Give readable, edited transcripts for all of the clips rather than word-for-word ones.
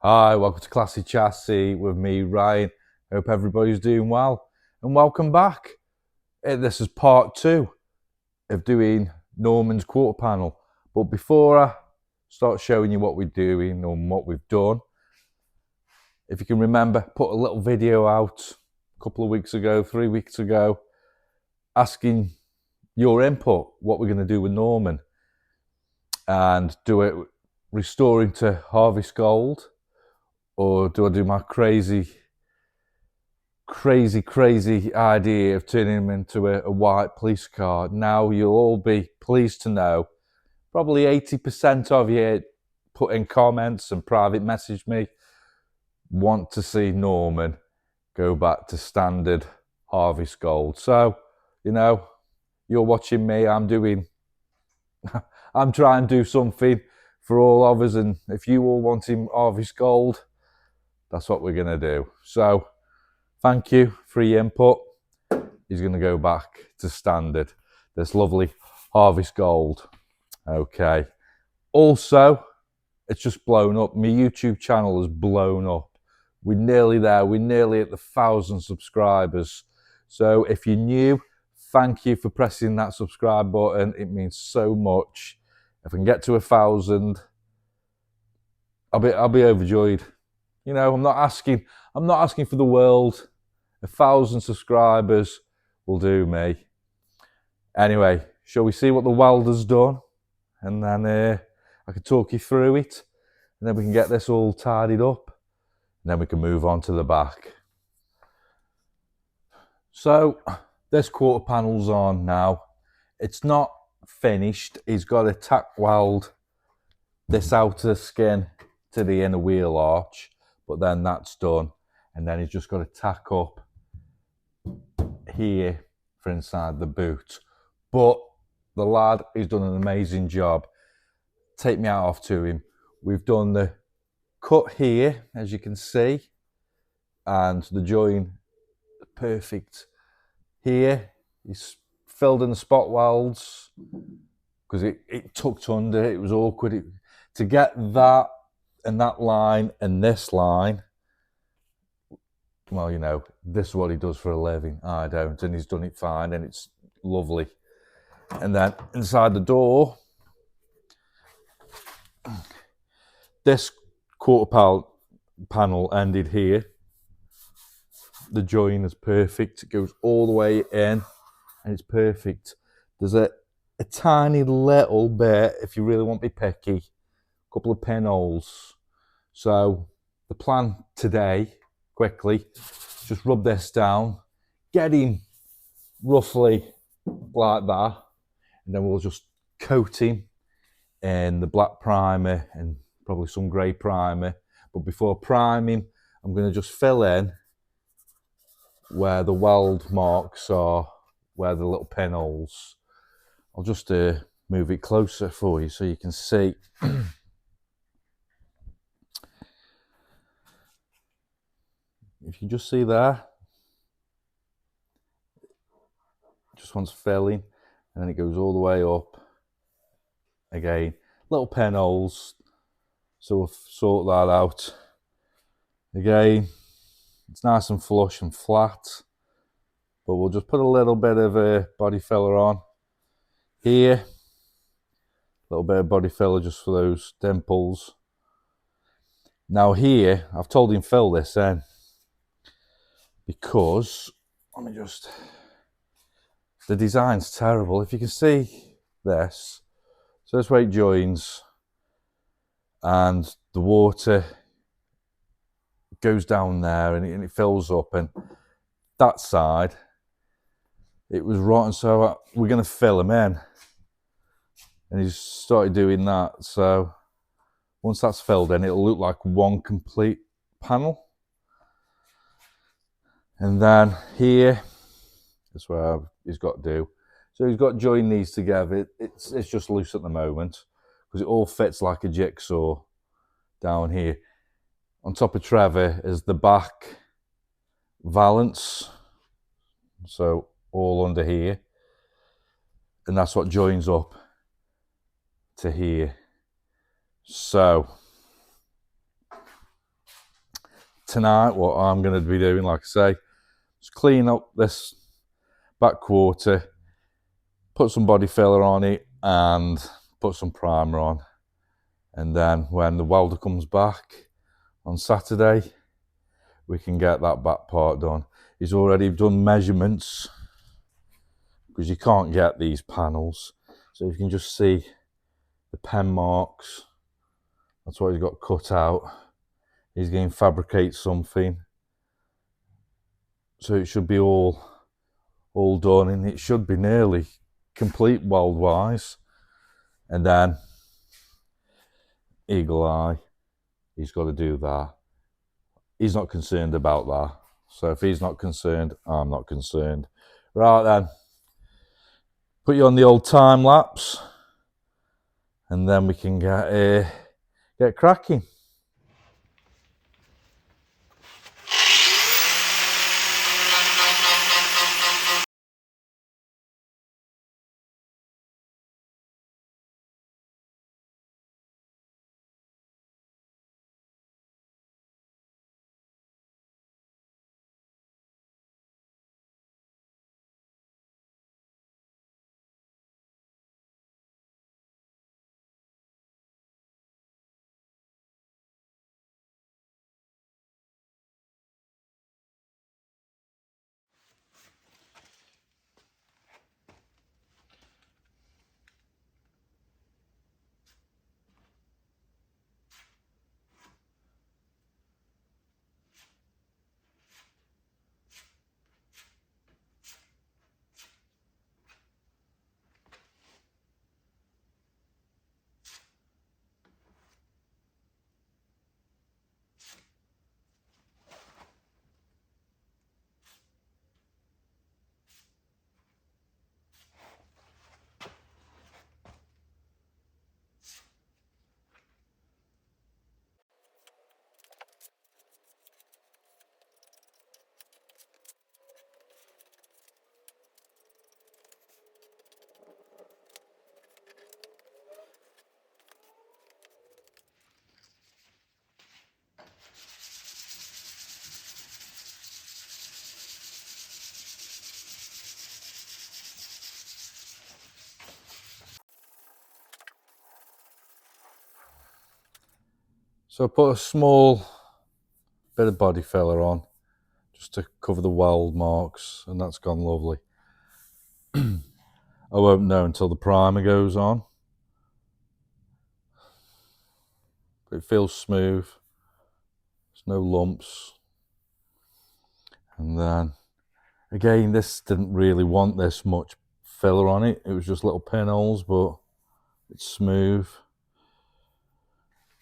Hi, welcome to Classy Chassis with me, Ryan. Hope everybody's doing well and welcome back. This is part 2 of doing Norman's quarter panel. But before I start showing you what we're doing and what we've done, if you can remember, put a little video out a couple of weeks ago, 3 weeks ago, asking your input, what we're going to do with Norman, and do it restoring to Harvest Gold, or do I do my crazy idea of turning him into a white police car? Now you'll all be pleased to know, probably 80% of you put in comments and private message me, want to see Norman go back to standard Harvest Gold. So, you're watching me, I'm trying to do something for all of us, and if you all want him Harvest Gold, that's what we're going to do. So, thank you for your input. He's going to go back to standard, this lovely Harvest Gold. Okay. Also, it's just blown up. My YouTube channel has blown up. We're nearly there. We're nearly at the 1,000 subscribers. So if you're new, thank you for pressing that subscribe button. It means so much. If I can get to 1,000, I'll be overjoyed. I'm not asking for the world. 1,000 subscribers will do me. Anyway, shall we see what the welder's done? And then I can talk you through it. And then we can get this all tidied up. And then we can move on to the back. So, this quarter panel's on now. It's not finished. He's got to tack weld this outer skin to the inner wheel arch. But then that's done. And then he's just got to tack up here for inside the boot. But the lad has done an amazing job. Take me out off to him. We've done the cut here, as you can see, and the join perfect here. He's filled in the spot welds because it tucked under. It was awkward to get that and that line and this line. Well, this is what he does for a living. I don't, and he's done it fine, and it's lovely. And then inside the door, this quarter panel ended here. The join is perfect. It goes all the way in, and it's perfect. There's a tiny little bit, if you really want to be picky, a couple of pinholes. So the plan today, quickly, just rub this down, get him roughly like that, and then we'll just coat him in the black primer and probably some grey primer. But before priming, I'm going to just fill in where the weld marks are, where the little pinholes. I'll just move it closer for you so you can see. If you just see there, just wants filling, and then it goes all the way up. Again, little pinholes, so we'll sort that out. Again, it's nice and flush and flat, but we'll just put a little bit of a body filler on here. A little bit of body filler just for those dimples. Now here, I've told him fill this in because, let me just, the design's terrible. If you can see this, so this way it joins and the water goes down there and it fills up, and that side, it was rotten, so we're going to fill him in. And he's started doing that, so once that's filled in, it'll look like one complete panel. And then here, that's where he's got to do. So he's got to join these together. It's just loose at the moment because it all fits like a jigsaw down here. On top of Trevor is the back valance, so all under here, and that's what joins up to here. So tonight, what I'm going to be doing, like I say, is clean up this back quarter, put some body filler on it and put some primer on. And then when the welder comes back on Saturday, we can get that back part done. He's already done measurements because you can't get these panels. So you can just see the pen marks. That's what he's got cut out. He's going to fabricate something. So it should be all done, and it should be nearly complete weld wise. And then Eagle Eye, he's got to do that. He's not concerned about that. So if he's not concerned, I'm not concerned. Right then, put you on the old time lapse, and then we can get cracking. So I put a small bit of body filler on just to cover the weld marks, and that's gone lovely. I won't know until the primer goes on. It feels smooth. There's no lumps. And then again, this didn't really want this much filler on it. It was just little pinholes, but it's smooth.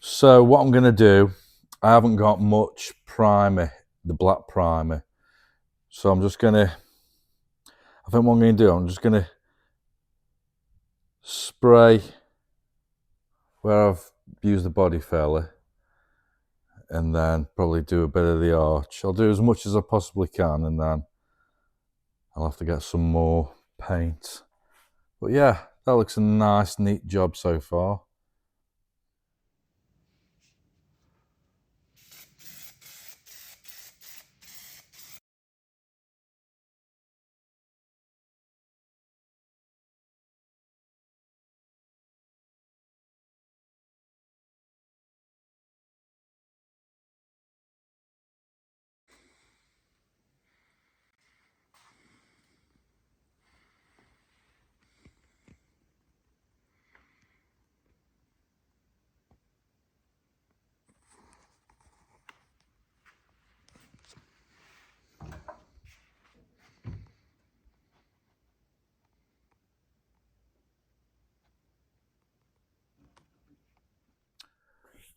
So what I'm going to do, I haven't got much primer, the black primer. So I'm just going to, I think what I'm going to do, I'm just going to spray where I've used the body filler, and then probably do a bit of the arch. I'll do as much as I possibly can, and then I'll have to get some more paint. But yeah, that looks a nice, neat job so far.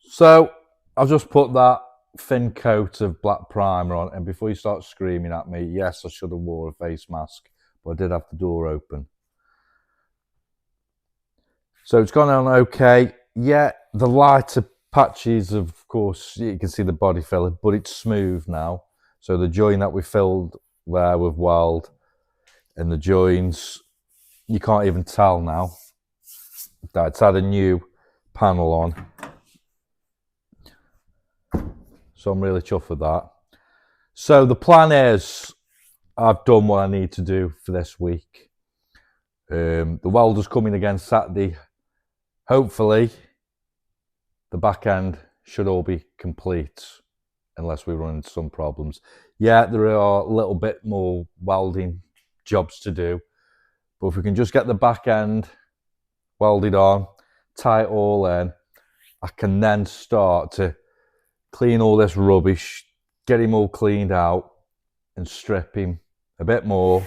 So I've just put that thin coat of black primer on, and before you start screaming at me, yes, I should have wore a face mask, but I did have the door open. So it's gone on okay. Yeah, the lighter patches, of course, you can see the body filler, but it's smooth now. So the join that we filled there with weld and the joins, you can't even tell now that it's had a new panel on. So I'm really chuffed with that. So the plan is, I've done what I need to do for this week. The welder's coming again Saturday. Hopefully, the back end should all be complete, unless we run into some problems. Yeah, there are a little bit more welding jobs to do, but if we can just get the back end welded on, tie it all in, I can then start to clean all this rubbish, get him all cleaned out, and strip him a bit more,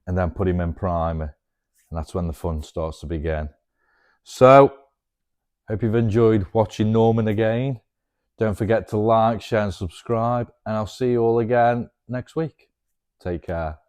and then put him in primer. And that's when the fun starts to begin. So, hope you've enjoyed watching Norman again. Don't forget to like, share and subscribe, and I'll see you all again next week. Take care.